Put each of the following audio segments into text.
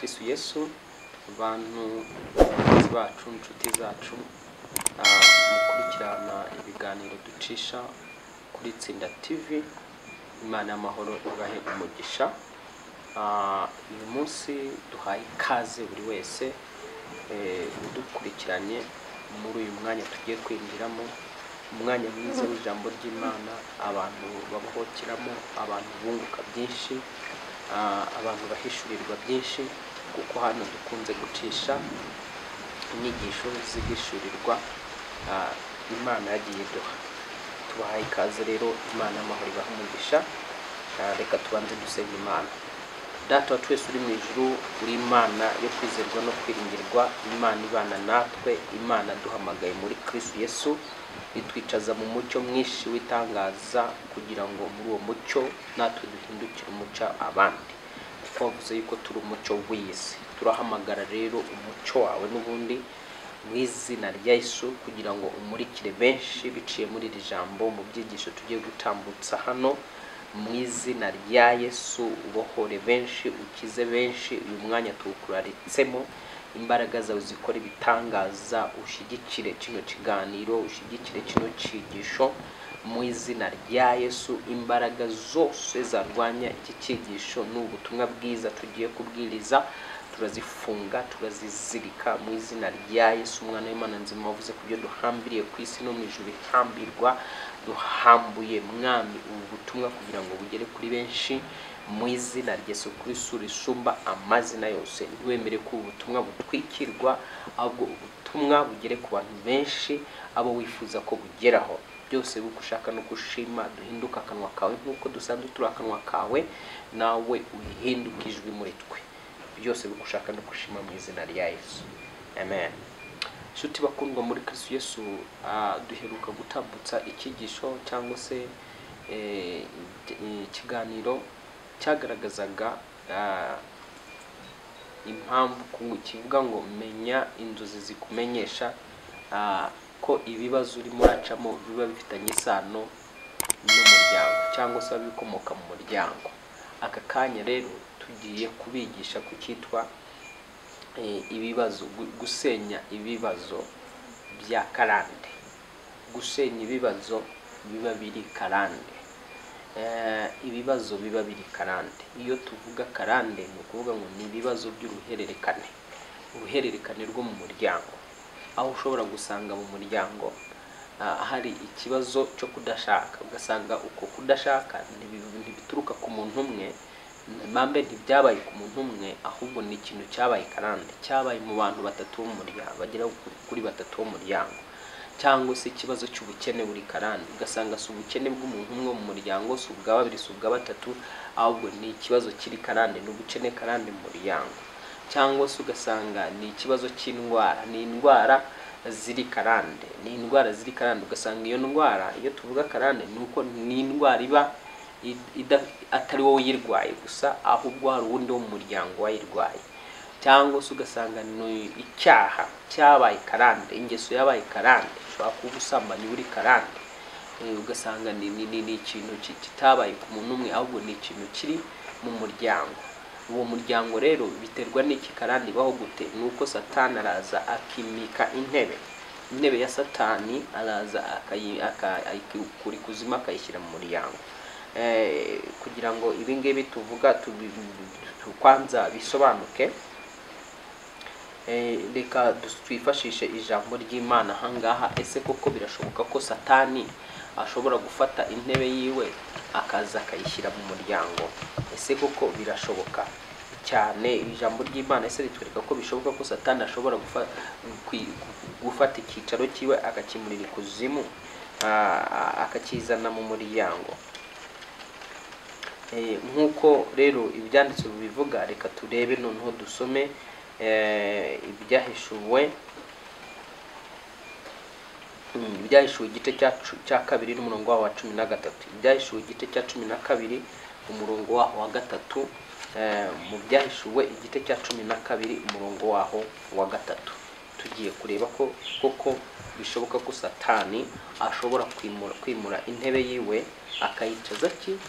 Kristo Yesu, abantu bacu inshuti zacu mukurikirana ibiganiro ducisha kuri Tsinda TV. Imana y'amahoro ibahe umugisha. Uyu munsi duhaye ikaze buri wese udukurikiranye muri uyu mwanya tugiye kwinjiramo, umwanya mwiza w'ijambo ry'Imana, abantu babohokeramo, abantu bunguka byinshi, abantu bahishurirwa byinshi, kuko hano dukunze gucisha inyigisho zigishurirwa Imana yagiye duha. Tubahaye ikaze rero, Imana y'amahoro ibahe umugisha. Reka tubanze dusenga Imana. Data wa twese uri mu ijuru, uri Imana yo kwizerwa no kwiringirwa, Imana ibana natwe, Imana duhamagaye muri Kristo Yesu, itwicaza mu mucyo mwinshi w'itangaza kugira ngo muri uwo mucyo natwe duhindukire umucyo abandi. Twavuze yuko turi umucyo w'isi, turahamagara rero umucyo wawe n'ubundi mu izina rya Yesu kugira ngo umurikire benshi biciye muri iri jambo mu byigisho tugiye gutambutsa hano. Mu izina rya Yesu ubohore benshi, ukize benshi. Uyu mwanya tuwukuraritsemo, imbaraga zawe zikora ibitangaza, ushyigikire kino kiganiro, ushyigikire kino cyigisho mu izina rya Yesu. Imbaraga zose zarwanya iki cyigisho n'ubutumwa bwiza tugiye kubwiriza turazifunga, turazizirika mu izina rya Yesu. Umwana w'Imana nzima wavuze kubyo duhambiriye ku isi no mu ijuru bihambirwa, duhambuye mwami ubu butumwa kugira ngo bugere kuri benshi mu izina rya Yesu Kristo risumba amazina yose. Ntiwemere ko ubutumwa butwikirwa, ahubwo ubutumwa bugere ku bantu benshi abo wifuza ko bugeraho. Byose bugushaka no gushima, duhinduka akanwa kawe nk'uko dusanzwe turi akanwa kawe, nawe uhindukijwe muri twe. Byose bugushaka no gushima mu izina rya Yesu, amen. Shuti bakundwa muri Kristo Yesu, duheruka gutambutsa icyigisho cyangwa se ikiganiro cyagaragazaga impamvu kivuga ngo menya inzozi zikumenyesha ko ibibazo urimo uracamo biba bifitanye isano n'umuryango cyangwa se bikomoka mu muryango. Aka kanya rero tugiye kubigisha ku cyitwa ibibazo, gusenya ibibazo bya karande, gusenya ibibazo biba biri karande. Ibibazo biba biri karande, iyo tuvuga karande ni ukuvuga ngo ni ibibazo by'uruhererekane, uruhererekane rwo mu muryango, aho ushobora gusanga mu muryango hari ikibazo cyo kudashaka, ugasanga uko kudashaka ntibituruka ku muntu umwe, mambe ntibyabaye ku muntu umwe, ahubwo ni ikintu cyabaye karande, cyabaye mu bantu batatu b'umuryango, bagera kuri batatu b'umuryango. Cyangwa se ikibazo cy'ubukene buri karande, ugasanga si ubukene bw'umuntu umwe mu muryango, si ubwa babiri, si ubwa batatu, ahubwo ni ikibazo kiri karande, ni ubukene karande mu muryango. Cyangwa se ugasanga ni ikibazo cy'indwara, ni indwara ziri karande, ni indwara ziri karande. Ugasanga iyo ndwara, iyo tuvuga karande, ni uko ni indwara iba atari wowe uyirwaye gusa, ahubwo hari uwundi wo mu muryango wayirwaye. Cyangwa se ugasanga ni icyaha cyabaye karande, ingeso yabaye karande, ushobora kuba ubusambanyi buri karande. Ugasanga ni ikintu kitabaye ku muntu umwe, ahubwo ni ikintu kiri mu muryango. Uwo muryango rero biterwa n'iki karande ibaho gute? Nuko Satani araza akimika intebe ya Satani, araza akayikura ikuzimu akayishyira mu muryango. Kugira ngo ibi ngibi tuvuga kwanza bisobanuke, reka twifashishe ijambo ry'Imana ahangaha. Ese koko birashoboka ko Satani ashobora gufata intebe yiwe akaza akayishyira mu muryango? Ese koko birashoboka? Cyane ijambo ry'Imana ese ritwereka ko bishoboka ko Satani ashobora gufata icyicaro cyiwe akakimurira ikuzimu akakizana mu muryango. Nk'uko rero ibyanditswe bivuga, reka turebe noneho dusome ibyahishuwe igice cya kabiri n'umurongo waho wa 13. Ibyahishuwe igice cya 12 umurongo waho wa 3. Mu byahishuwe igice cya 12 umurongo waho wa 3 tugiye kureba ko koko bishoboka ko Satani ashobora kwimura intebe yiwe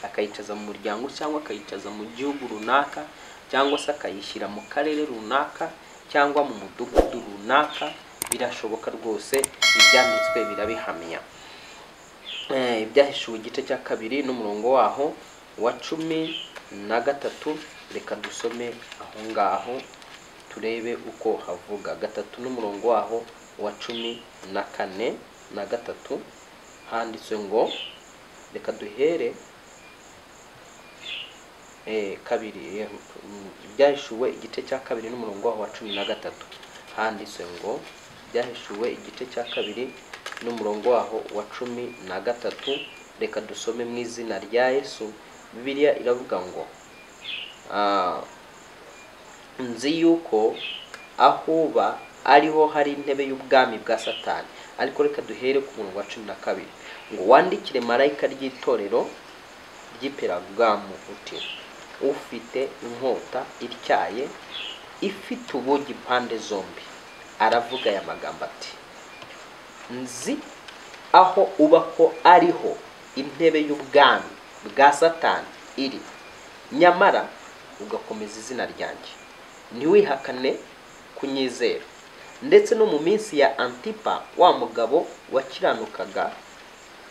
akayicaza mu muryango cyangwa akayicaza mu gihugu runaka cyangwa se akayishyira mu karere runaka cyangwa mu mudugudu runaka, birashoboka rwose, ibyanditswe birabihamya. Ibyahishuwe igice cya 2 n'umurongo waho wa 13, reka dusome aho ngaho turebe uko havuga. 3 n'umurongo waho wa 14 na 3 handitswe ngo, reka duhere 2. Ibyahishuwe igice cya 2 n'umurongo waho wa 13 handitswe ngo, byahishuwe igice cya 2 n'umurongo waho wa 13, reka dusome mu izina rya Yesu. Bibiliya iravuga ngo, nzi yuko ahuba ariho hari intebe y'ubwami bwa Satani. Ariko reka duhere ku murongo wa 12 ngo, wandikire marayika ry'itorero ry'i Peragamu uti, ufite inkota ityaye ifite ubugi impande zombi, aravuga aya magambo ati, nzi aho ubaho ariho intebe y'ubwami bwa Satani iri, nyamara ugakomeza izina ryanjye, ntiwihakane kunyizera, ndetse no mu minsi ya Antipa wa mugabo wakiranukaga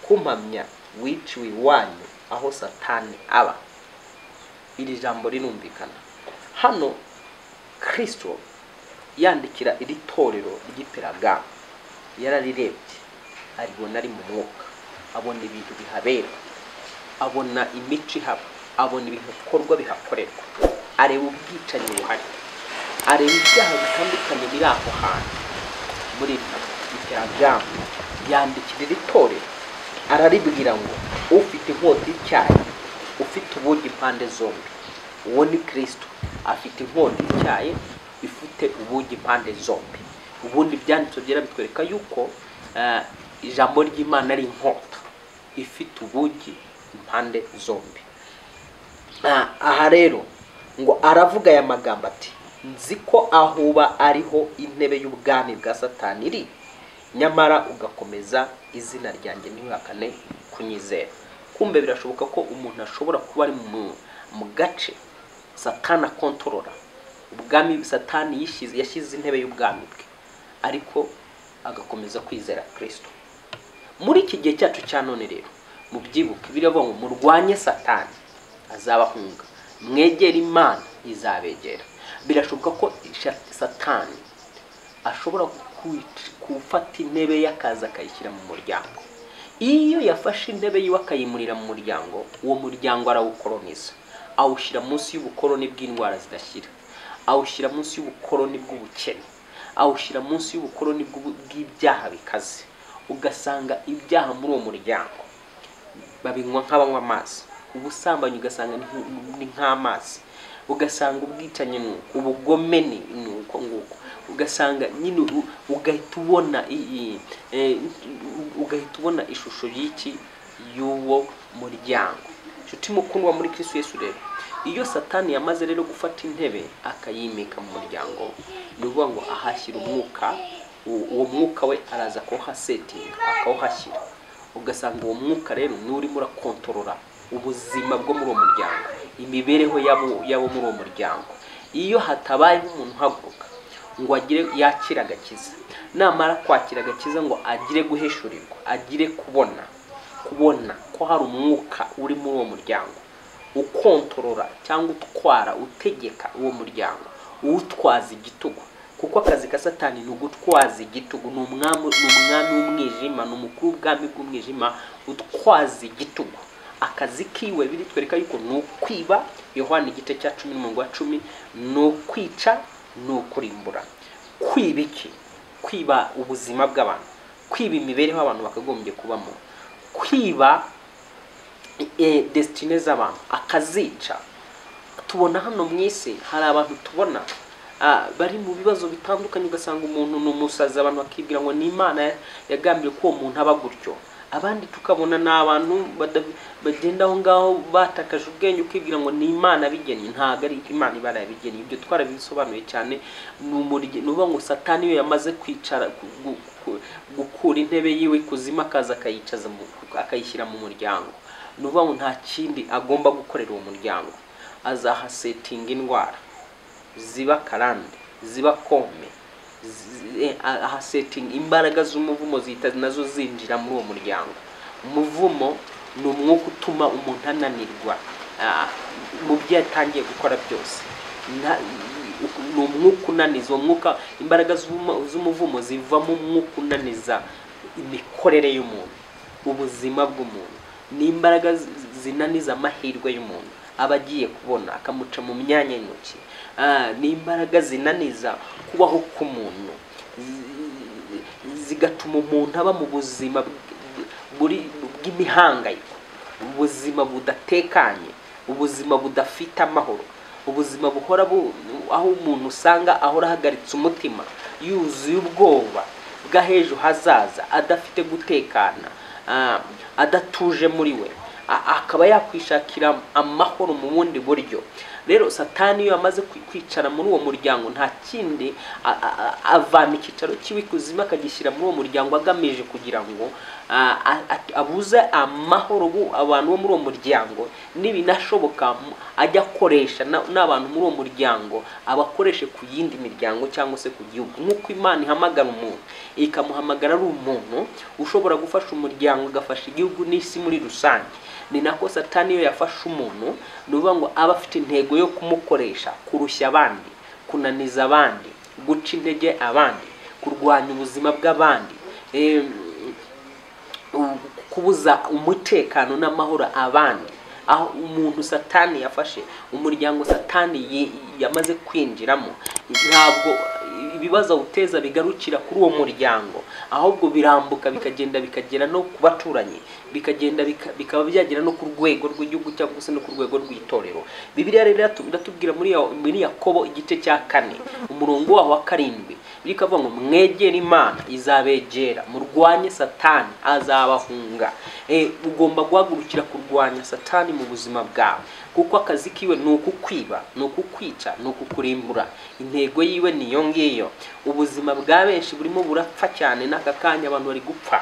kumpamya wiciwe iwanyu aho Satani aba. Iri jambo rinumvikana hano. Kristo yandikira iri torero ry'i Peragamu, yararirebye, aribona ari mu mwuka, abona ibintu bihabera, abona imico ihaba, abona ibikorwa bihakorerwa, areba ubwicanyi buhari, areba ibyaha bitandukanye biri aho hantu muri Peragamu. Yandikira iri torero, araribwira ngo, ufite inkota ityaye, ufite ubugi impande zombi. Uwo ni Kristo, afite inkota ityaye, ifite ubugi impande zombi. Ubundi byanditswe byera bitwereka yuko ijambo ry'Imana ari inkota ifite ubugi impande zombi. Aha rero ngo aravuga aya magambo ati, nzi ko ahuba ariho intebe y'ubwami bwa Satani iri, nyamara ugakomeza izina ryanjye, ntiwihakane kunyizera. Kumbe birashoboka ko umuntu ashobora kuba ari mu gace Satani akontorora, ubwami Satani yashyize intebe y'ubwami bwe, ariko agakomeza kwizera Kristo. Muri iki gihe cyacu cya none rero, mubyibuke biravuga ngo, murwanye Satani azabahunga, mwegera Imana izabegera. Birashoboka ko Satani ashobora gufata intebe y'akaza akayishyira mu muryango. Iyo yafashe intebe yiwe akayimurira mu muryango, uwo muryango arawukoloniza, awushyira munsi y'ubukoloni bw'indwara zidashyira, awushyira munsi y'ubukoloni bw'ubukene, awushyira munsi y'ubukoloni bw'ibyaha bikaze. Ugasanga ibyaha muri uwo muryango babinywa nk'abanywa amazi, ubusambanyi ugasanga ni nk'amazi, ugasanga ubwicanyi nuko, ubugome ni uko nguko, ugasanga nyine ugahita ubona ishusho y'iki y'uwo muryango. Nshuti mukundwa muri Kristo Yesu rero, iyo Satani yamaze rero gufata intebe akayimika mu muryango, ni ukuvuga ngo ahashyira umwuka, uwo mwuka we araza kuhasetinga akawuhashyira. Ugasanga uwo mwuka rero ni urimo urakontorora ubuzima bwo muri uwo muryango, imibereho yabo muri uwo muryango. Iyo hatabayeho umuntu uhaguruka ngo agire yakira agakiza, namara kwakira agakiza ngo agire guhishurirwa, agire kubona ko hari umwuka uri muri uwo muryango ukontorora cyangwa utwara, utegeka uwo muryango, uwutwaza igitugu. Kuko akazi ka Satani ni ugutwaza igitugu, ni umwami w'umwijima, ni umukuru w'ubwami bw'umwijima utwaza igitugu. Akazi kiwe biritwereka yuko ni ukwiba, Yohana igice cya 10:10, ni ukwica, ni ukurimbura. Kwiba iki? Kwiba ubuzima bw'abantu, kwiba imibereho abantu bakagombye kubamo, kwiba destine z'abantu, akazica. Tubona hano mu isi hari abantu tubona bari mu bibazo bitandukanye, ugasanga umuntu ni umusazi, abantu bakibwira ngo ni Imana yagambiriye ko uwo muntu aba gutyo. Abandi tukabona n'abantu bagenda aho ngaho batakaje ubwenge, ukibwira ngo ni Imana bigeni. Ntago ari Imana ibara yabigeni, ibyo twarabisobanuye cyane. Nuba ngo Satani iyo yamaze kwicara gukura intebe yiwe kuzima akaza akayicaza akayishyira mu muryango, nuba ngo nta kindi agomba gukorera uwo muryango, azahasetinga indwara, ziba karande, ziba kome, aha setting imbaraga z'umuvumo zihita nazo zinjira muri uwo muryango. Umuvumo ni umwuka utuma umuntu ananirwa mu byo yatangiye gukora byose. Ni umwuka unaniza. Uwo mwuka, imbaraga z'umuvumo zivamo umwuka unaniza imikorere y'umuntu, ubuzima bw'umuntu. Ni imbaraga zinaniza amahirwe y'umuntu aba agiye kubona, akamuca mu myanya y'intoki. Ni imbaraga zinaniza kubaho k'umuntu, zigatuma umuntu aba mu buzima bw'imihangayiko, ubuzima budatekanye, ubuzima budafite amahoro, ubuzima buhora aho umuntu usanga ahora ahagaritse umutima, yuzuye ubwoba bw'ahejo hazaza, adafite gutekana, adatuje muri we, akaba yakwishakira amahoro mu bundi buryo. Rero Satani iyo amaze kwicara muri uwo muryango, nta kindi avana icyicaro kibi kuzima akagishyira muri uwo muryango agamije kugira ngo abuze amahoro abantu bo muri uwo muryango, n'ibinashoboka ajya akoresha n'abantu muri uwo muryango abakoreshe ku yindi miryango cyangwa se ku gihugu. Nk'uko Imana ihamagara umuntu, ikamuhamagara ari umuntu ushobora gufasha umuryango, agafasha igihugu n'isi muri rusange, ni nako Satani iyo yafashe umuntu, nuvuga ngo aba afite intego yo kumukoresha, kurushya abandi, kunaniza abandi, guca intege abandi, kurwanya ubuzima bw'abandi, kubuza umutekano n'amahoro abandi. Aho umuntu Satani yafashe, umuryango Satani yamaze kwinjiramo, ntabwo ibibazo uteza bigarukira kuri uwo muryango, ahubwo birambuka bikagenda bikagera no kubaturanyi, bikagenda bikaba byagera no ku rwego rw'igihugu cyangwa se no ku rwego rw'itorero. Bibiliya rero iratubwira muri Yakobo igice cya 4 umurongo waho wa 7, bikavuga ngo mwegere Imana izabegera, murwanye Satani azabahunga. Ugomba guhagurukira kurwanya Satani mu buzima bwawe, kuko akazi kiwe ni ukukwiba, ni ukukwica, ni ukukurimbura. Intego yiwe niyo ngiyo. Ubuzima bwa benshi burimo burapfa cyane n'aka kanya, abantu bari gupfa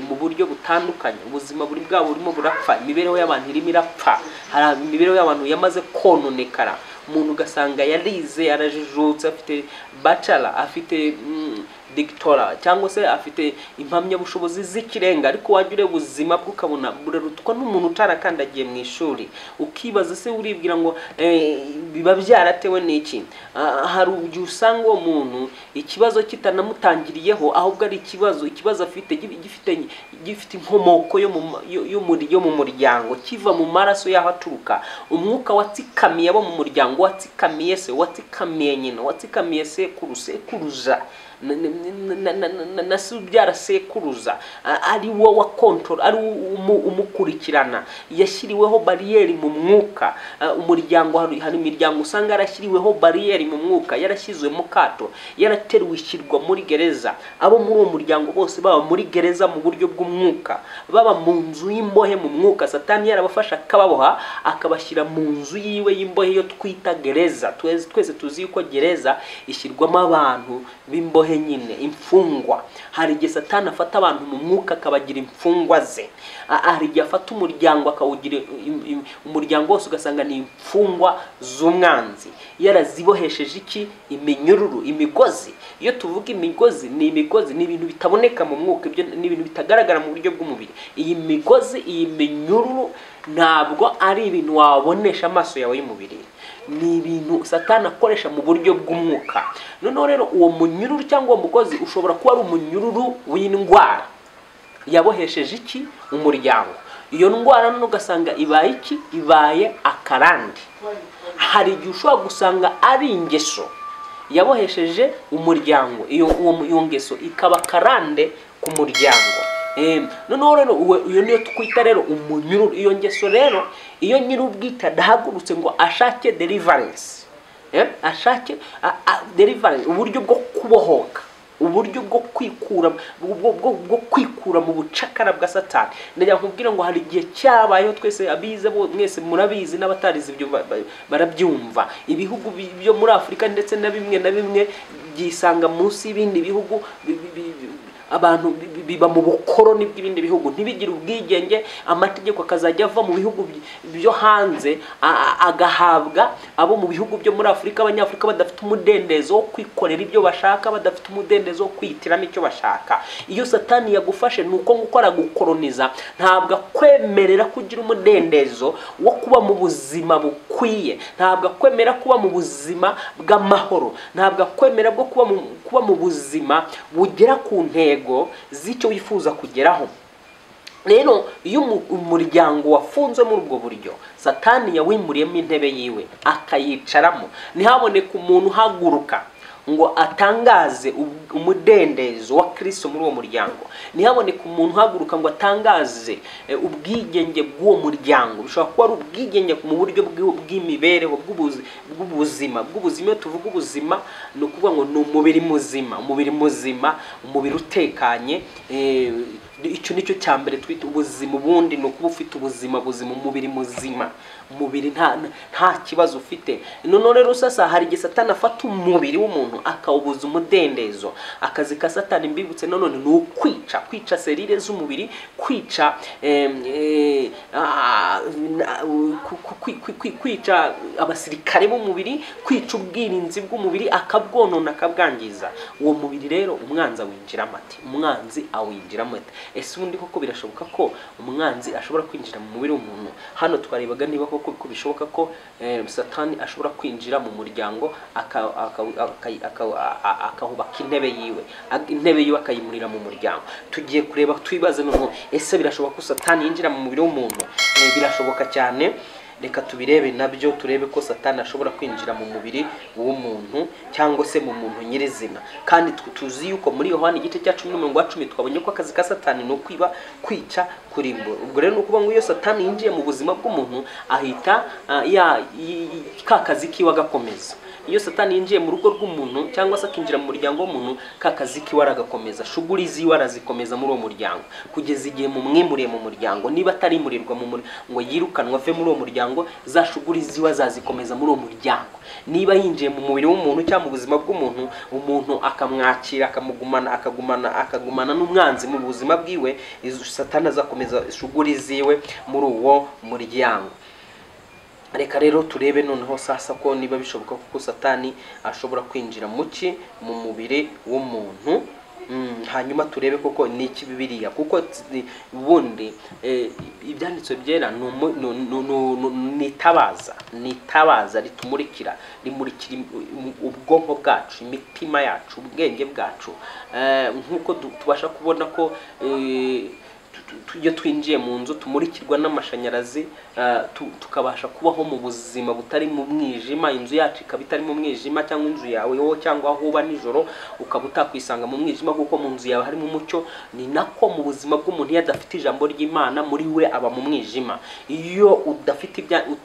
mu buryo butandukanye. Ubuzima buri bwabo burimo burapfa, imibereho y'abantu irimo irapfa. Hari imibereho y'abantu yamaze kononekara. Umuntu ugasanga yarize, arajijutse, afite bachelor, afite doctora, cyangwa se afite impamya bushobozi z'ikirenga, ariko wajure ubuzima bwe ukabona burarutwa n'umuntu utarakandagiye mu ishuri. Ukibaza se uribwira ngo biba byaratewe n'iki? Hari ugiye usanga uwo muntu ikibazo kitanamutangiriyeho, ahubwo ari ikibazo afite gifite inkomoko yo mu muryango, kiva mu maraso yaho aturuka. Umwuka watsikamiye abo mu muryango, watsikamiye se, watsikamiye nyina, watsikamiye sekuruza na subyara sekuruza, ari wo wa control, ari umukurikirana. Yashyiriweho barriere mu mwuka. Umuryango, hari imiryango usanga yarashyiriweho barriere mu mwuka, yarashyizwe mu kato, yaraterwishyirwa muri gereza. Abo muri uwo muryango bose baba muri gereza mu buryo bw'umwuka, baba mu nzu y'imbohe mu mwuka. Satani yarabafasha akababoha, akabashyira mu nzu yiwe y'imbohe yo twita gereza. Twese tuzi ko gereza ishyirwamo abantu b'imbohe nyine, imfungwa. Hari igihe Satani afata abantu mu mwuka akabagira imfungwa ze. Hari igihe afata umuryango akawugira umuryango wose ugasanga ni imfungwa z'umwanzi, yarazibohesheje iki? Iminyururu, imigozi. Iyo tuvuga imigozi, ni ibintu bitaboneka mu mwuka, ibyo ni ibintu bitagaragara mu buryo bw'umubiri. Iyi migozi, iyi minyururu ntabwo ari ibintu wabonesha amaso yawe y'umubiri, ni ibintu Satani akoresha mu buryo bw'umwuka. Noneho rero uwo munyururu cyangwa uwo mugozi ushobora kuba ari umunyururu w'indwara yabohesheje iki? Umuryango. Iyo ndwara none ugasanga ibaye iki? Ibaye akarande. Hari igihe ushobora gusanga ari ingeso yabohesheje umuryango, iyo ngeso ikaba karande ku muryango. Noneho rero iyo niyo twita rero umunyururu. Iyo ngeso rero, iyo nyir'ubwite adahagurutse ngo ashake deliverance, ashake deliverance, uburyo bwo kubohoka, uburyo bwo kwikura mu bucakara bwa Satani. Ndagira nkubwira ngo hari igihe cyabayeho, twese abize mwese murabizi, n'abatarize ibyo barabyumva. Ibihugu byo muri Afurika ndetse na bimwe byisanga munsi y'ibindi bihugu, abantu biba mu bukoroni bw'ibindi bihugu, ntibigire ubwigenge, amategeko akazajya ava mu bihugu byo hanze agahabwa abo mu bihugu byo muri Afurika. Abanyafurika badafite umudendezo wo kwikorera ibyo bashaka, badafite umudendezo wo kwihitiramo icyo bashaka. Iyo Satani yagufashe nuko gukora gukoroniza, ntabwo akwemerera kugira umudendezo wo kuba mu buzima bukwiye, ntabwo akwemera kuba mu buzima bw'amahoro, ntabwo akwemera bwo kuba mu buzima bugera ku ntego z'icyo wifuza kugeraho. Rero iyo umuryango wafunze muri ubwo buryo, Satani yawimuriyemo intebe yiwe akayicaramo, ntihaboneke umuntu uhaguruka ngo atangaze umudendezo wa Kristo muri uwo muryango, ntihaboneke umuntu uhaguruka ngo atangaze ubwigenge bw'uwo muryango. Bishobora kuba ari ubwigenge mu buryo bw'imibereho, bw'ubuzima. Iyo tuvuga ubuzima ni ukuvuga ngo ni umubiri muzima, umubiri utekanye. Icyo nicyo cya mbere twita ubuzima. Ubundi ni ukuba ufite ubuzima, umubiri muzima, umubiri nta kibazo ufite. None rero sasa hari igihe Satani afata umubiri w'umuntu akawubuza umudendezo. Akazi ka Satani mbibutse none ni kwica serire z'umubiri, kwica abasirikare b'umubiri, kwica ubwirinzi bw'umubiri, akabwonona, akabwangiza. Uwo mubiri rero umwanzi awinjiramo ati ese ubundi koko birashoboka ko umwanzi ashobora kwinjira mu mubiri w'umuntu? Hano twarebaga niba koko bishoboka ko Satani ashobora kwinjira mu muryango akahubaka intebe yiwe akayimurira mu muryango. Tugiye kureba twibaze none ese birashoboka ko Satani yinjira mu mubiri w'umuntu? Birashoboka cyane. Reka tubirebe nabyo, turebe ko Satani ashobora kwinjira mu mubiri w'umuntu cyangwa se mu muntu nyirizina. Kandi tuzi yuko muri Yohana igice cya 10:10 twabonye ko akazi ka Satani no kwiba, kwica, kurimbura. Ubwo rero nukuvuga ngo iyo Satani yinjiye mu buzima bw'umuntu ahita kakazi kiwa gakomeza. Iyo Satani yinjiye mu rugo rw'umuntu cyangwa se akinjira mu muryango w'umuntu, kakazi kiwa aragakomeza, shuguri ziwe arazikomeza muri uwo muryango kugeza igihe mu mwimuriye mu muryango. Niba atari murirwa ngo yirukanwa ave muri uwo muryango, za shuguri ziwe azazikomeza muri uwo muryango. Niba yinjiye mu mubiri w'umuntu cyangwa mu buzima bw'umuntu, umuntu akamwakira, akagumana n'umwanzi mu buzima bwiwe, Satani azakomeza shuguri ziwe muri uwo muryango. Reka rero turebe noneho sasa ko niba bishoboka kuko Satani ashobora kwinjira mu mubiri w'umuntu. Hanyuma turebe koko ni iki Bibiliya, kuko ubundi ibyanditswe byera nitabaza ritumurikira ubwonko bwacu, imitima yacu, ubwenge bwacu, nkuko tubasha kubona ko iyo twinjiye mu nzu tumurikirwa n'amashanyarazi, tukabasha kubaho mu buzima butari mu mwijima. Inzu yacu ikaba itari mu mwijima, cyangwa inzu yawe cyangwa aho uba nijoro ukaba utakwisanga mu mwijima, kuko mu nzu yawe harimo umucyo. Ni nako mu buzima bw'umuntu iyo adafite ijambo ry'Imana, muri we aba mu mwijima. Iyo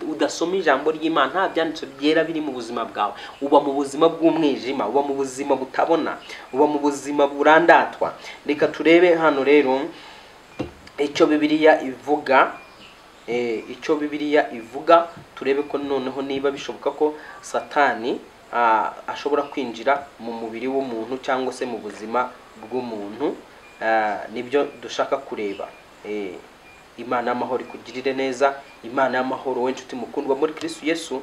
udasoma ijambo ry'Imana, nta byanditswe byera biri mu buzima bwawe, uba mu buzima bw'umwijima, uba mu buzima butabona, uba mu buzima burandatwa. Reka turebe hano rero icyo Bibiliya ivuga, turebe ko noneho niba bishoboka ko Satani ashobora kwinjira mu mubiri w'umuntu cyangwa se mu buzima bw'umuntu. Nibyo dushaka kureba. Imana y'amahoro ikugirire neza. Imana y'amahoro, we nshuti mukundwa muri Kristo Yesu,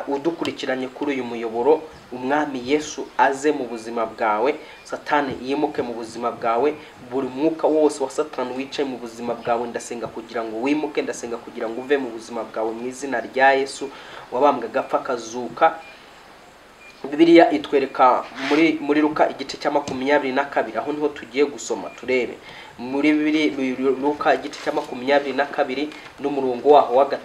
udukurikiranye kuri uyu muyoboro, umwami Yesu aze mu buzima bwawe, Satani yimuke mu buzima bwawe. Buri mwuka wose wa Satani wicaye mu buzima bwawe, ndasenga kugira ngo wimuke, ndasenga kugira ngo uve mu buzima bwawe mu izina rya Yesu wabambwe agapfa akazuka. Bibiliya itwereka muri Luka igice cya 22, aho niho tugiye gusoma turebe. Muri Luka igice cya 22 n'umurongo waho wa 3.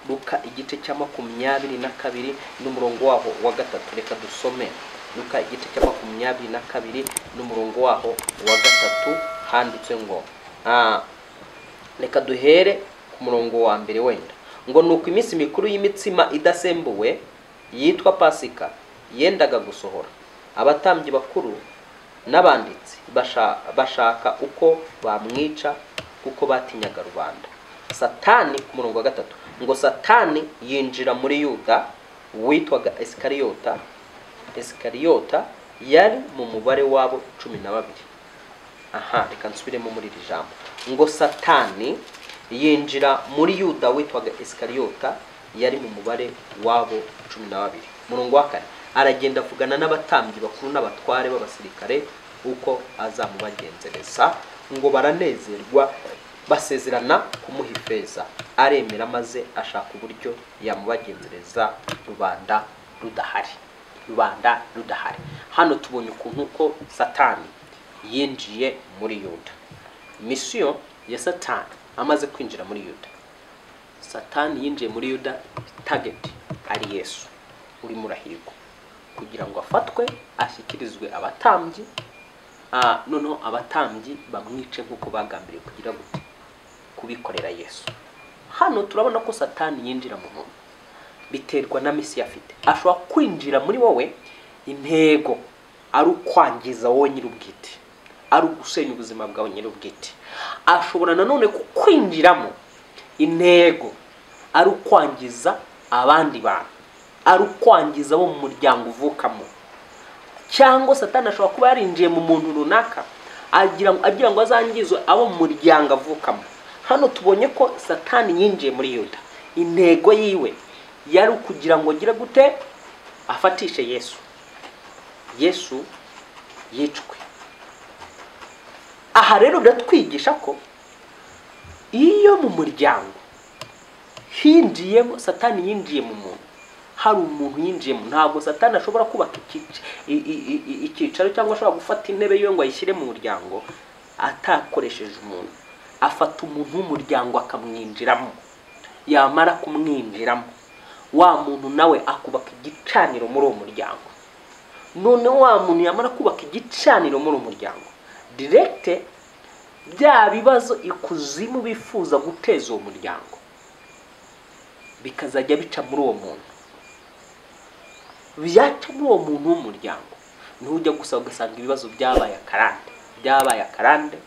Luka igice cya 22 n'umurongo waho wa 3. Reka dusome Luka igice cya 22 n'umurongo waho wa 3. Handitse ngo reka duhere ku murongo wa mbere wenda ngo nuko iminsi mikuru y'imitsima idasembuwe yitwa Pasika yendaga gusohora. Abatambyi bakuru n'abanditsi bashaka uko bamwica kuko batinyaga rubanda. Satani ku murongo wa 3 ngo Satani yinjira muri Yuda witwaga Isikariyota yari mu mubare wabo 12. aha reka nsubiremo muri iri jambo ngo Satani yinjira muri Yuda witwaga Isikariyota yari mu mubare wabo 12. Murongo wa 4 aragenda avugana n'abatambyi bakuru n'abatware b'abasirikare uko azamubagenzereza, ngo baranezerwa basezerana kumuha ifeza, aremera maze ashaka uburyo yamubagenzereza rubanda rudahari. Hano tubonye ukuntu ko Satani yinjiye muri Yuda. Misiyo ya Satani amaze kwinjira muri Yuda, Satani yinjiye muri Yuda, target ari Yesu uri murahirwa, kugira ngo afatwe ashyikirizwe abatambyi, noneho abatambyi bamwice nk'uko bagambiriye kugira gute kubikorera Yesu. Hano turabona ko Satani yinjira mu muntu biterwa na misi afite. Ashobora kwinjira muri wowe intego ari ukwangiza wowe nyir'ubwite, ari ugusenya ubuzima bwawe nyir'ubwite. Ashobora nanone kukwinjiramo intego ari ukwangiza abandi bantu, ari ukwangiza bo mu muryango uvukamo. Cyangwa Satani ashobora kuba yarinjiye mu muntu runaka agira ngo azangizwe abo mu muryango avukamo. Hano tubonye ko Satani yinjiye muri Yuda, intego yiwe yari kugira ngo gira gute afatishe Yesu yicwe. Aha rero biratwigisha ko iyo mu muryango hinjiyemo Satani yinjiye mu muntu, hari umuntu yinjiyemo, ntabwo Satani ashobora kubaka icyicaro cyangwa ashobora gufata intebe yiwe ngo ayishyire mu muryango atakoresheje umuntu. Afata umuntu w'umuryango akamwinjiramo, yamara kumwinjiramo wa muntu nawe akubaka igicaniro muri uwo muryango. None wa muntu yamara kubaka igicaniro muri uwo muryango, direct bya bibazo ikuzimu bifuza guteza uwo muryango bikazajya bica muri uwo muntu, byaca muri uwo muntu w'umuryango. Ntujya gusa ugasanga ibibazo byabaye akarande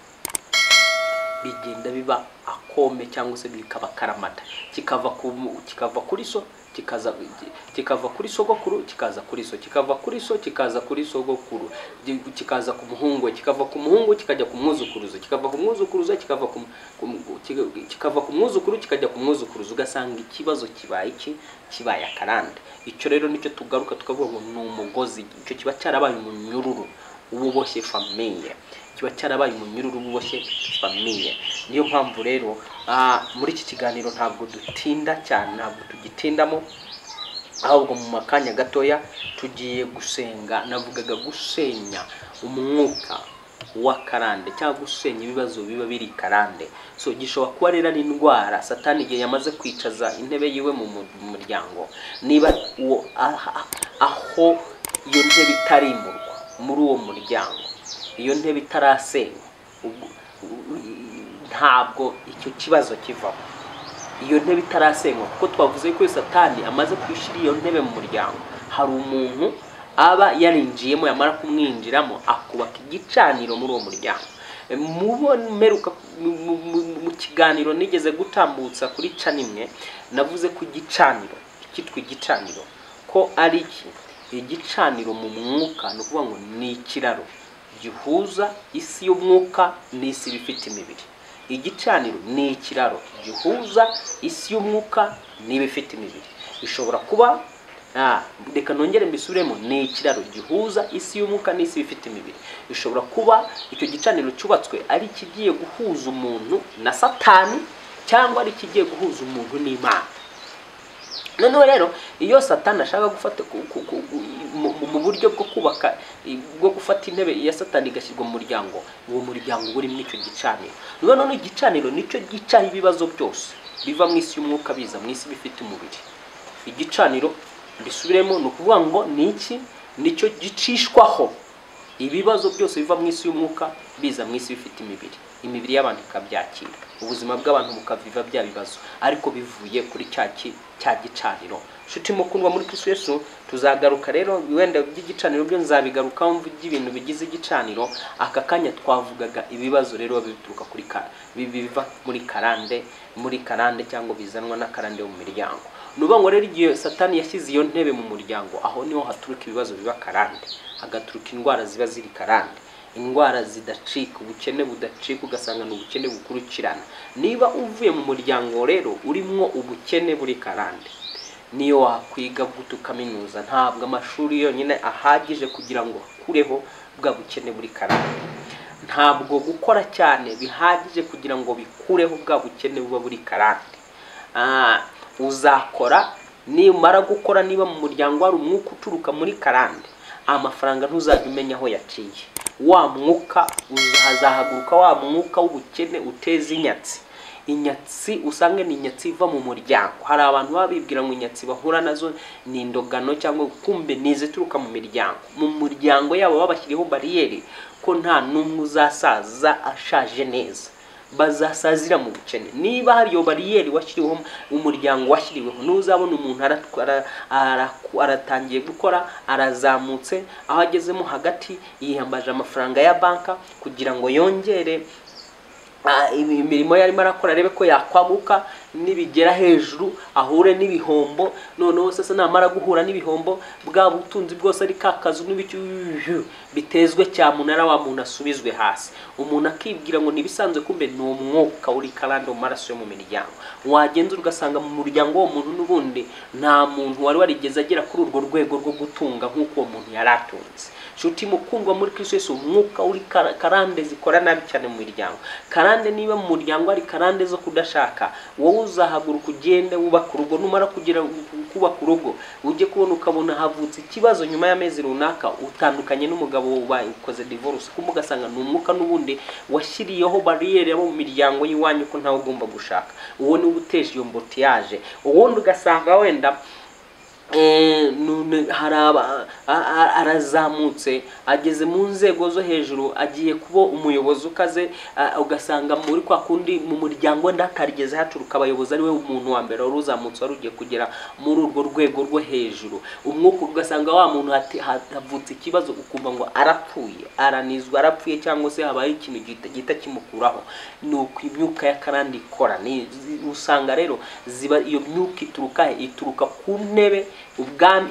bigenda biba akome cyangwa se bikaba karamata, kikava kuri so kikava kuri sogokuru kikaza kuri so, kikava kuri so kikaza kuri sogokuru, kikaza ku muhungu, kikava ku muhungu kikajya ku mwuzukuruza, kikava ku mwuzukuruza kikava ku mwuzukuru kikajya ku mwuzukuruza. Ugasanga ikibazo kibaye akarande. Icyo rero nicyo tugaruka tukavuga ngo ni umugozi. Icyo kiba cyarabaye umunyururu ububoshye famiye, kiba cyarabaye umunyururu ububoshye famiye. Niyo mpamvu rero muri iki kiganiro ntabwo dutinda cyane, ntabwo tugitindamo, ahubwo mu makanya gatoya tugiye gusenga. Navugaga gusenya umwuka wa karande cyangwa gusenya ibibazo biba biri karande. So gishobora kuba rero ari indwara Satani igihe yamaze kwicaza intebe yiwe mu muryango, niba aho iyo ntebe itarimurwa muri uwo muryango, iyo ntebe itarasenywa, ntabwo icyo kibazo kivaho. Iyo ntebe itarasenywa, kuko twavuze ko Satani amaze kwishira iyo ntebe mu muryango, hari umuntu aba yarinjiyemo, yamara kumwinjiramo akubaka igicaniro muri uwo muryango. Meruka mu kiganiro nigeze gutambutsa kuri canimwe, navuze ku gicaniro, kitwa igicaniro ko ari igicaniro mu mwuka, no kuvuga ngo ni ikiraro gihuza isi y'umwuka n'isi bifite imibiri. Igicaniro ni ikiraro gihuza isi y'umwuka n'ibifite imibiri. Bishobora kuba reka nongere mbisubiremo, ni ikiraro gihuza isi y'umwuka n'isi bifite imibiri. Bishobora kuba icyo gicaniro cyubatswe ari kigiye guhuza umuntu na Satani, cyangwa ari kigiye guhuza umuntu n'Imana. Noneho rero iyo Satani ashaka gufata mu buryo bwo kubaka, bwo gufata intebe ya Satani igashyirwa mu muryango, uwo muryango uri muri icyo gicaniro. None igicaniro nicyo gicaho ibibazo byose biva mu isi y'umwuka biza mu isi bifite umubiri. Igicaniro bisubiremo no kuvuga ngo niki nicyo gicishwaho ibibazo byose biva mu isi y'umwuka biza mu isi bifite imibiri. Imibiri y'abantu ikabyakira, ubuzima bw'abantu bukaviva bya bibazo, ariko bivuye kuri cya gicaniro. Shuti mukundwa muri Kristo Yesu, tuzagaruka rero wenda by'igicaniro byo nzabigarukaho mvuga ibintu bigize igicaniro. Aka kanya twavugaga ibibazo rero bituruka kuri biva muri karande cyangwa bizanwa na karande mu miryango. Nuba ngo rero igihe Satani yashyize iyo ntebe mu muryango, aho niho haturuka ibibazo biba karande, hagaturuka indwara ziba ziri karande. indwara zidacika, ubukene budacika, ugasanga n'ubukene bukurikirana. Niba uvuye mu muryango rero urimo ubukene buri karande, niyo wakwiga gute ukaminuza, ntabwo amashuri yonyine ahagije kugira ngo akureho bwa bukene buri karande. Ntabwo gukora cyane bihagije kugira ngo bikureho bwa bukene buba buri karande. Uzakora, nimara gukora, niba mu muryango hari umwuka uturuka muri karande, amafaranga ntuzajya umenya aho yaciye. Wa mwuka uzahaguruka, wa mwuka w'ubukene uteza inyatsi usange ni inyatsi iva mu muryango. Hari abantu babibwira ngo inyatsi bahura nazo ni indogano cyangwa kumbe nizituruka mu miryango. Mu muryango yabo babashyiriho bariyeri ko nta numwe uzasaza ashaje neza, bazasazira mu bukene. Niba hari iyo bariyeri washyiriweho, umuryango washyiriweho, n'uzabona umuntu aratangiye gukora, arazamutse, aho agezemo hagati yiyambaje amafaranga ya banka kugira ngo yongere imirimo yarimo arakora, arebe ko yakwaguka, nibigera hejuru ahure n'ibihombo. Noneho sasa namara guhura n'ibihombo, bwa butunzi bwose ari kakazu n'ibicyo bitezwe cyamunara, wa muntu asubizwe hasi. Umuntu akibwira ngo nibisanzwe, kumbe ni umwuka uri karande mu maraso yo mu miryango. Wagenza ugasanga mu muryango wo muntu n'ubundi nta muntu wari warigeze agera kuri urwo rwego rwo gutunga nk'uko uwo muntu yari atunze. Shuti mukundwa muri Kristo Yesu, umwuka uri karande zikora nabi cyane mu miryango. Karande niba mu muryango ari karande zo kudashaka, wowe uzahaguruka ugende wubaka urugo. Numara kugira kubaka urugo, ujye kubona ukabona havutse ikibazo nyuma y'amezi runaka, utandukanye n'umugabo ukoze divorce, kumugasanga ni umwuka n'ubundi washyiriyeho bariyeri abo mu miryango y'iwanyu ko ntawe ugomba gushaka. Uwo ni ubuteje iyo mbotiyaje. Ubundi ugasanga wenda arazamutse, ageze mu nzego zo hejuru, agiye kuba umuyobozi ukaze, ugasanga muri kwa kundi mu muryango ndakarigeze haturuka abayobozi, ari we umuntu wa mbere wari uzamutse, wari ugiye kugera muri urwo rwego rwo hejuru. Umwuka ugasanga wa muntu havutse ikibazo, ukumva ngo arapfuye, aranizwa, arapfuye, cyangwa se habaye ikintu gihita kimukuraho. Ni uko imyuka ya karande ikora. Usanga rero ziba iyo myuka ituruka ku ntebe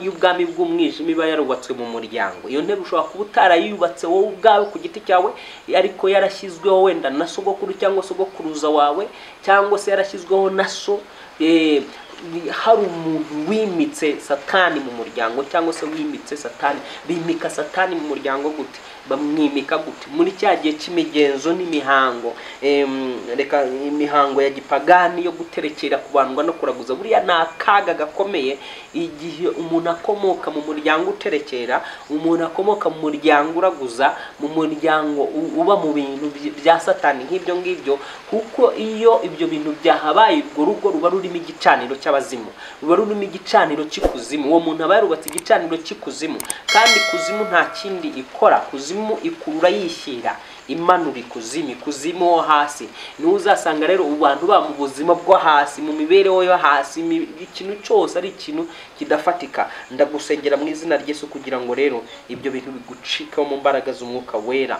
y'ubwami bw'umwijima iba yarubatswe mu muryango. Iyo ntebe ushobora kuba utarayubatse wowe ubwawe ku giti cyawe, ariko yarashyizweho wenda na sogokuru cyangwa sogokuruza wawe, cyangwa se yarashyizweho na so. Hari umuntu wimitse satani mu muryango, cyangwa se wimitse satani. Bimika satani mu muryango gute? Bamwimika gute? Muri cya gihe cy'imigenzo n'imihango, reka imihango ya gipagani yo guterekera, kubandwa no kuraguza, buriya ni akaga gakomeye. Igihe umuntu akomoka mu muryango uterekera, umuntu akomoka mu muryango uraguza, mu muryango uba mu bintu bya satani nk'ibyo ngibyo, kuko iyo ibyo bintu byahabaye, urwo rugo ruba rurimo igicaniro cy'abazimu, ruba rurimo igicaniro cy'ikuzimu. Uwo muntu aba yarubatse igicaniro cy'ikuzimu, kandi kuzimu nta kindi ikora. Kuzimu ikurura yishyira, imanura ikuzimu wo hasi. Niwe uzasanga rero abantu ba mu buzima bwo hasi, mu mibereho yo hasi, ikintu cyose ari ikintu kidafatika. Ndagusengera mu izina ry'Yesu kugira ngo rero ibyo bintu bigucikaho mu mbaraga z'umwuka wera.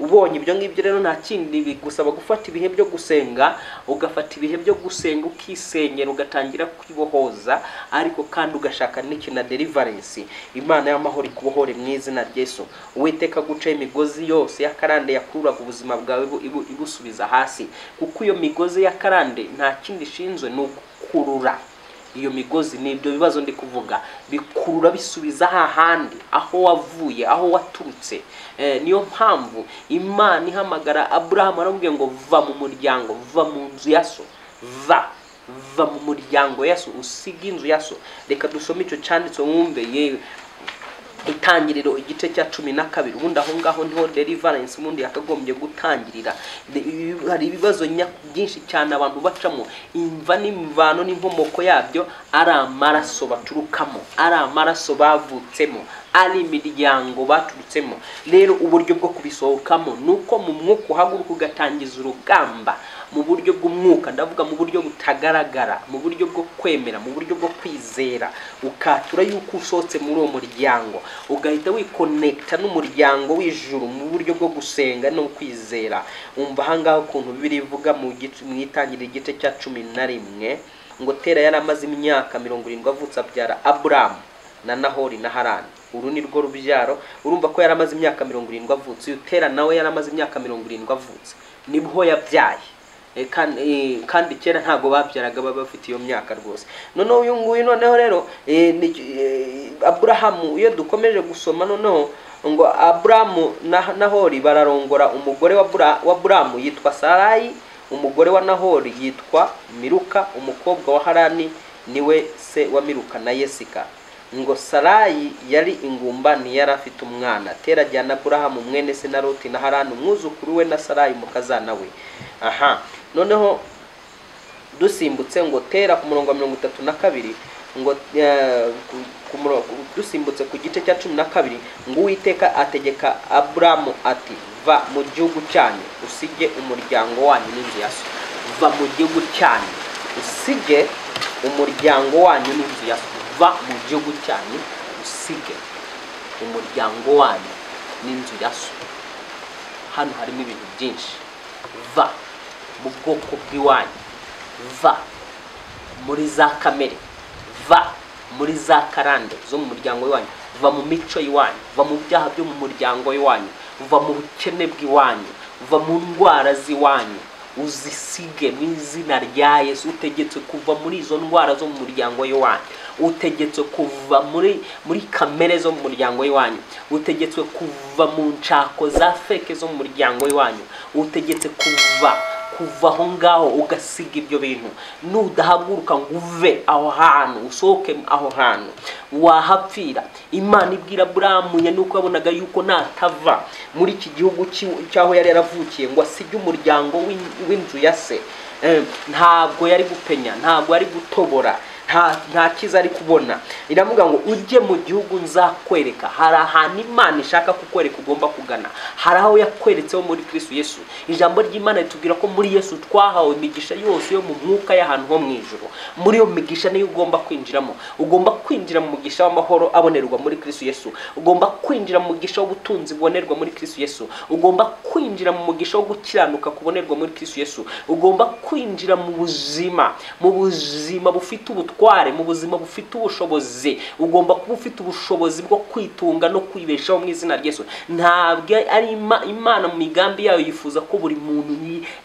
Ubonye ibyo ngibyo rero nta kindi bigusaba gufata ibihe byo gusenga, ugafata ibihe byo gusenga, ukisenyera, ugatangira kwibohoza, ariko kandi ugashaka n'iki na deliverance. Imana y'amahoro ikubohore mu izina ry'Yesu. Uwiteka guca imigozi yose ya karande yakuraga ubuzima bwawe ibusubiza hasi, kuko iyo migozi ya karande nta kindi ishinzwe ni ugukurura. Iyo migozi ni ibyo bibazo ndi kuvuga, bikurura bisubiza hahandi aho wavuye, aho waturutse. Niyo mpamvu Imana ihamagara Abrahamu, aramubwiye ngo va mu muryango, va mu nzu ya so, va mu muryango ya so, usiga inzu ya so. Reka dusome icyo cyanditse mwumve yewe. Itangiriro igice cya 12. Ubundi aho ngaho niho deliverance mundi yakagombye gutangirira. Hari ibibazo byinshi cyane abantu bacamo, imva n'imvano n'inkomoko yabyo ari amaraso baturukamo, ari amaraso bavutsemo, ari imiryango baturutsemo. Rero uburyo bwo kubisohokamo nuko mu mwuka uhaguruka ugatangiza urugamba mu buryo bw'umwuka, ndavuga mu buryo butagaragara, mu buryo bwo kwemera, mu buryo bwo kwizera. Ukatura yuko usohotse muri uwo muryango, ugahita wikonekta n'umuryango w'ijuru mu buryo bwo gusenga no kwizera. Umva ahangaho ukuntu Bibiliya ivuga mu Itangiriro igice cya 11 ngo Tera yari amaze imyaka 70 avutse abyara Aburamu na Nahori na Harani. uru ni rwo rubyaro. Urumva ko yaramaze imyaka 70 avutse, uyu Tera nawe yaramaze imyaka 70 avutse nibwo yabyaye. Kandi kera ntago babyaraga baba bafite iyo myaka rwose. Noneho uyu nguyu noneho rero Aburahamu, iyo dukomeje gusoma noneho ngo Aburahamu na Nahori bararongora, umugore wa Aburahamu yitwa Sarayi, umugore wa Nahori yitwa Miruka, umukobwa wa Harani niwe se wa Miruka na Yesika. Ngo Sarayi yari ingumba ntiyari afite umwana. Tera ajyana Aburahamu mwene se na Loti na Harani umwuzukuru we na Sarayi mukazana we. Noneho dusimbutse ngo Tera ku murongo wa 32 ngo dusimbutse ku gice cya 12 ngo Uwiteka ategeka Aburahamu ati, va mu gihugu cyanyu usige umuryango wanyu n'inzu ya so. Va mu gihugu cyanyu usige umuryango wanyu n'inzu ya so. Va mu gihugu cyanyu usige umuryango wanyu n'inzu ya so. Hano harimo ibintu byinshi. Va mu bwoko bw'iwanyu, va muri za kamere, va muri za karande zo mu muryango w'iwanyu, va mu mico y'iwanyu, va mu byaha byo mu muryango w'iwanyu, va mu bukene bw'iwanyu, va mu ndwara z'iwanyu, uzisige mu izina rya Yesu. Utegetse kuva muri izo ndwara zo mu muryango w'iwanyu, utegetse kuva muri kamere zo mu muryango w'iwanyu, utegetse kuva mu ncako za feke zo mu muryango w'iwanyu, utegetse kuva aho ngaho ugasiga ibyo bintu. Nudahaguruka ngo uve aho hantu, usohoke aho hantu, wahapfira. Imana ibwira Aburahamu nuko yabonaga yuko natava muri iki gihugu cyaho yari yaravukiye ngo asige umuryango w'inzu ya se, ntabwo yari gupenya, ntabwo yari gutobora, nta kiza ari kubona. Iravuga ngo ujye mu gihugu nzakwereka. Hari ahantu Imana ishaka kukwereka ugomba kugana, hari aho yakweretseho muri Kristo Yesu. Ijambo ry'Imana ritubwira ko muri Yesu twahawe imigisha yose yo mu mwuka y'ahantu ho mu ijuru. Muri iyo migisha niyo ugomba kwinjiramo. Ugomba kwinjira mu mugisha w'amahoro abonerwa muri Kristo Yesu. Ugomba kwinjira mu mugisha w'ubutunzi bubonerwa muri Kristo Yesu. Ugomba kwinjira mu mugisha wo gukiranuka kubonerwa muri Kristo Yesu. Ugomba kwinjira mu buzima bufite ubutware, mu buzima bufite ubushobozi. Ugomba kuba ufite ubushobozi bwo kwitunga no kwibeshaho mu izina rya Yesu. Ntabwo ari Imana mu migambi yayo yifuza ko buri muntu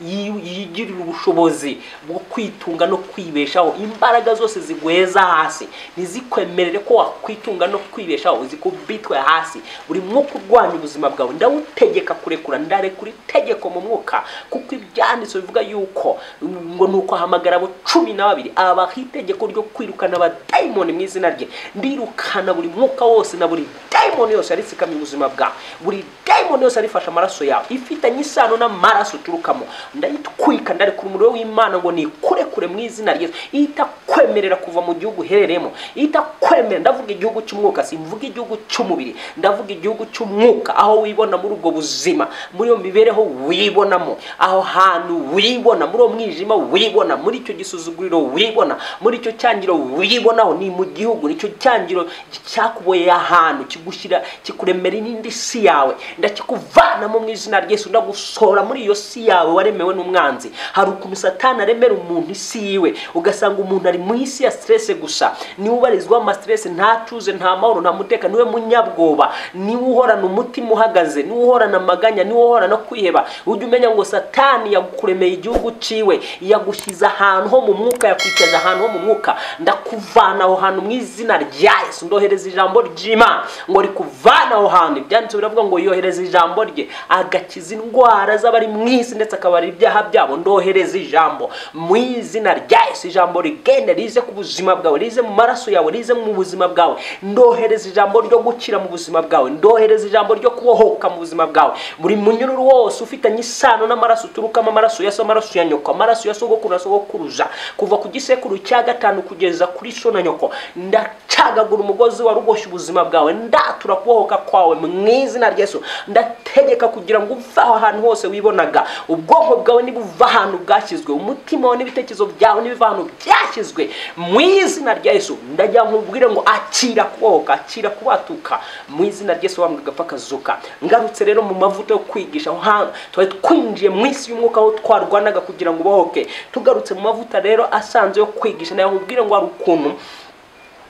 yigirira ubushobozi bwo kwitunga no kwibeshaho. Imbaraga zose zigweza hasi ntizikwemerere ko wakwitunga no kwibeshaho, zikubitwe hasi. Buri mwuka urwanya ubuzima bwawe ndawutegeka kurekura, ndarekura itegeko mu mwuka, kuko ibyanditswe bivuga yuko ngo nuko ahamagara abo 12 abaha itegeko ryo kwirukana abadayimoni mu izina rye. Ndirukana buri mwuka wose na buri dayimoni yose aritsikamiye ubuzima bwawe, buri dayimoni yose arifasha amaraso yawe ifitanye isano n'amaraso turukamo, ndayitwika, ndarekura umuriro w'Imana ngo nikurekure mu izina rye. Itakwemerera kuva mu gihugu hereremo, itakwemerera. Ndavuga igihugu cy'umwuka, simvuga igihugu cy'umubiri, ndavuga igihugu cy'umwuka, aho wibona muri ubwo buzima, muri iyo mibereho wibonamo, aho hantu wibona, muri uwo mwijima wibona, muri icyo gisuzuguriro wibona, muri icyo cyangiro wibonaho, ni mu gihugu. Nicyo cyangiro cyakuboye ahantu kigushyira kikuremera indi si yawe, ndakikuvanamo mu izina rya Yesu. Ndagusora muri iyo si yawe waremewe n'umwanzi. Hari ukuntu Satani aremera umuntu isi yiwe, ugasanga umuntu ari mu isi ya stress gusa, niwe ubarizwa ama stress, nta tuze, nta mahoro, nta muteka, niwe munyabwoba, niwe uhorana umutima uhagaze, niwe uhorana amaganya, niwe uhorana kwiheba. Ujye umenya ngo Satani yakuremeye igihugu ciwe, yagushyiza ahantu ho mu mwuka, yakwicaza ahantu ho mu mwuka. Ndakuvana aho hantu mu izina rya Yesu. Ndohereza ijambo ry'Imana ngo rikuvana aho hantu. Ibyanditswe biravuga ngo yohereza ijambo rye agakiza indwara z'abari mu isi ndetse akabara ibyaha byabo. Ndohereza ijambo mu izina rya Yesu. Ijambo rigende rize ku buzima bwawe, rize mu maraso yawe, rize mu buzima bwawe. Ndohereza ijambo ryo gukira mu buzima bwawe, ndohereza ijambo ryo kubohoka mu buzima bwawe. Buri munyururu wose ufitanye isano n'amaraso turukamo, amaraso ya so, amaraso ya nyoko, amaraso ya sogokuru na sogokuruza, kuva ku gisekuru cya 5 kugeza kuri so na nyoko, ndacagagura umugozi wa ruboshye ubuzima bwawe, ndatura kubohoka kwawe mu izina rya Yesu. Ndategeka kugira ngo uva ahantu hose wibonaga, ubwonko bwawe nibuva ahantu bwashyizwe, umutima wawe n'ibitekerezo byawe nibiva ahantu byashyizwe mu izina rya Yesu. Ndagira ngo ubwire ngo akira kubohoka, akira kubatuka mu izina rya Yesu. Wambwa gapfa kazuka. Ngarutse rero mu mavuta yo kwigisha aho hantu twari twinjiye mu isi y'umwuka aho twarwanaga kugira ngo ubohoke. Tugarutse mu mavuta rero asanzwe yo kwigisha, nayo ubwire ngo ari ukuntu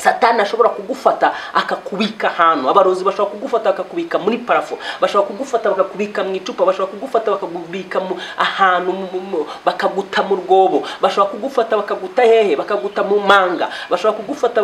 Satani ashobora kugufata akakubika ahantu. Abarozi bashobora kugufata akakubika muri parafo, bashobora kugufata bakakubika mu icupa, bashobora kugufata bakakubika ahantu bakaguta mu rwobo, bashobora kugufata bakaguta hehe, bakaguta mu manga, bashobora kugufata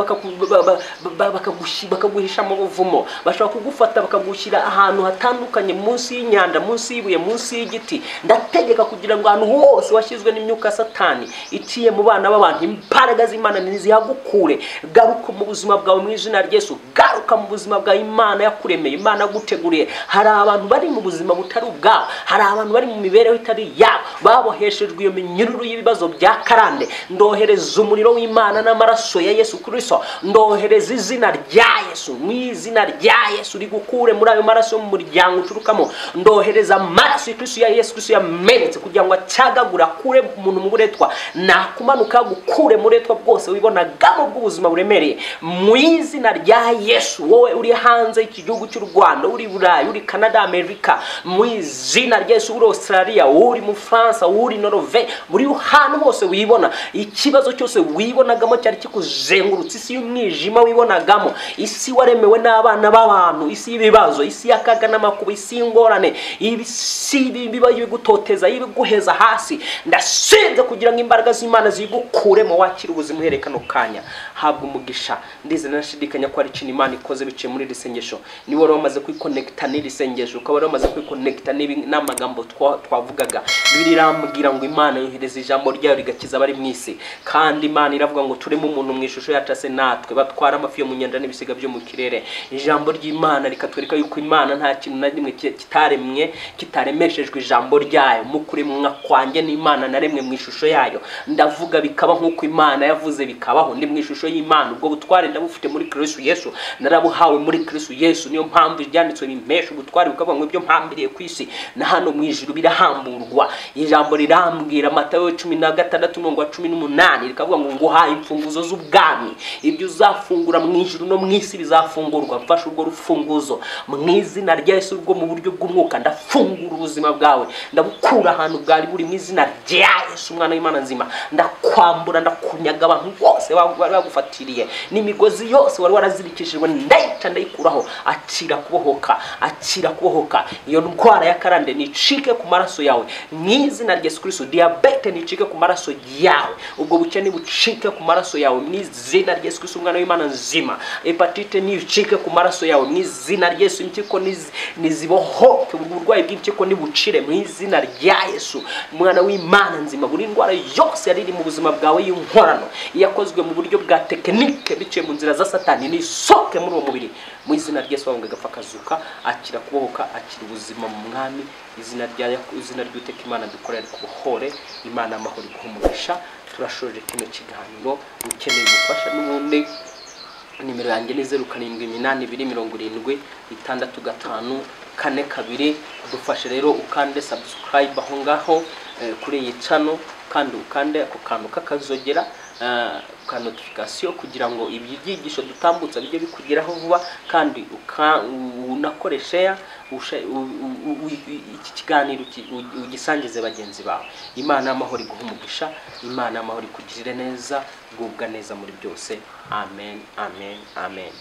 bakaguhisha mu buvumo, bashobora kugufata bakagushyira ahantu hatandukanye, munsi y'inyanda, munsi y'ibuye, munsi y'igiti. Ndategeka kugira ngo ahantu hose washyizwe n'imyuka Satani iciye mu bana b'abantu, imbaraga z'Imana nizihagukure. Garuka mu buzima bwawe mu izina rya Yesu, garuka mu buzima bwa Imana yakuremeye, Imana yaguteguriye. Hari abantu bari mu buzima butari ubwabo, hari abantu bari mu mibereho itari yabo, baboheshejwe iyo minyururu y'ibibazo bya karande. Ndohereza umuriro w'Imana n'amaraso ya Yesu Kristo, ndohereza izina rya Yesu, mu izina rya Yesu rigukure muri ayo maraso mu muryango uturukamo. Ndohereza amaraso y'Kristo ya Yesu Kristo yamenetse kugira ngo acyagagura kure umuntu mu buretwa, nakumanuka gukure mu buretwa bwose wibonagamo bw'ubuzima buremereye mu izina rya Yesu. Wowe uri hanze y'iki gihugu cy'u Rwanda, uri Burayi, uri Canada, Amerika, mu izina rya Yesu, uri Australia, uri mu France, uri Norvege, buri hantu hose wibona ikibazo cyose wibonagamo cyari kikuzengurutse, isi y'umwijima wibonagamo, isi waremewe n'abana b'abantu, isi y'ibibazo, isi y'akaga n'amakuba, isi y'ingorane, isi biba bigutoteza, ibiguheza hasi. Ndasenze kugira ngo imbaraga z'Imana zigukuremo, wakira ubuzima uherekano kanya. Habwa umugisha. Ndize nashidikanya ko ari ikintu Imana ikoze biciye muri risengesho. Ni wari wamaze kwiconnecta n'iri sengesho, ukaba wari wamaze kwiconnecta n'amagambo twavugaga. Birirambwira ngo Imana yohereza ijambo ryayo rigakiza abari mu isi, kandi Imana iravuga ngo turemo umuntu mu ishusho yacase natwe, batwara amafi yo mu nyanja n'ibisiga byo mu kirere. Ijambo ry'Imana rikatwereka yuko Imana nta kintu na rimwe kitaremwe kitaremeshejwe ijambo ryayo. Mu kuremwa kwanjye n'Imana naremwe mu ishusho yayo, ndavuga bikaba nk'uko Imana yavuze bikabaho. Ndi mu ishusho y'Imana, ubwo butware ndabufite muri Kristo Yesu, narabuhawe muri Kristo Yesu. Niyo mpamvu ibyanditswe bimpesha ubutware bikavuga ngo ibyo mpambiriye ku isi na hano mu ijuru birahamburwa. Ijambo rirambwira Matayo 16:18 rikavuga ngo nguhaye imfunguzo z'ubwami, ibyo uzafungura mu ijuru no mu isi bizafungurwa. Mfasha urwo rufunguzo mu izina rya Yesu, rwo mu buryo bw'umwuka ndafungura ubuzima bwawe, ndabukura ahantu bwari buri mu izina rya Yesu, umwana w'Imana nzima. Ndakwambura, ndakunyaga abantu bose bari bagufatiriye, n'imigozi yose wari warazirikishijwe ndayica ndayikuraho. Akira kubohoka, akira kubohoka. Iyo ndwara ya karande nicike ku maraso yawe mu izina rya Yesu Kristo. Diabete nicike ku maraso yawe, ubwo bukene bucike ku maraso yawe mu izina rya Yesu Kristo, umwana w'Imana nzima. Hepatite nicike ku maraso yawe mu izina rya Yesu. Impyiko nizibohoke, uburwayi bw'impyiko nibucire mu izina rya Yesu, umwana w'Imana nzima. Buri ndwara yose yari mu buzima bwawe y'inkorano, yakozwe mu buryo bwa tekinike biciye mu nzira za Satani, nisoke muri uwo mubiri mu izina rya Yesu. Wabonga gapfa kazuka, akira kubohoka, akira ubuzima mu mwami. Izina ry'Uwiteka Imana dukorera kubuhore. Imana amahoro iguhumurisha. Turashoje kino kiganiro. Ukeneye ubufasha n'ubundi nimero yanjye ni 0782766542. Dufashe rero ukande subscribe aho ngaho kuri iyi channel, kandi ukande ako kantu kakazogera ka notification kugira ngo ibyigisho dutambutsa bijye bikugeraho vuba, kandi unakore share iki kiganiro ugisangize bagenzi bawe. Imana amahoro iguhumugisha, Imana amahoro ikugirire neza, gubwa neza muri byose. Amen, amen, amen.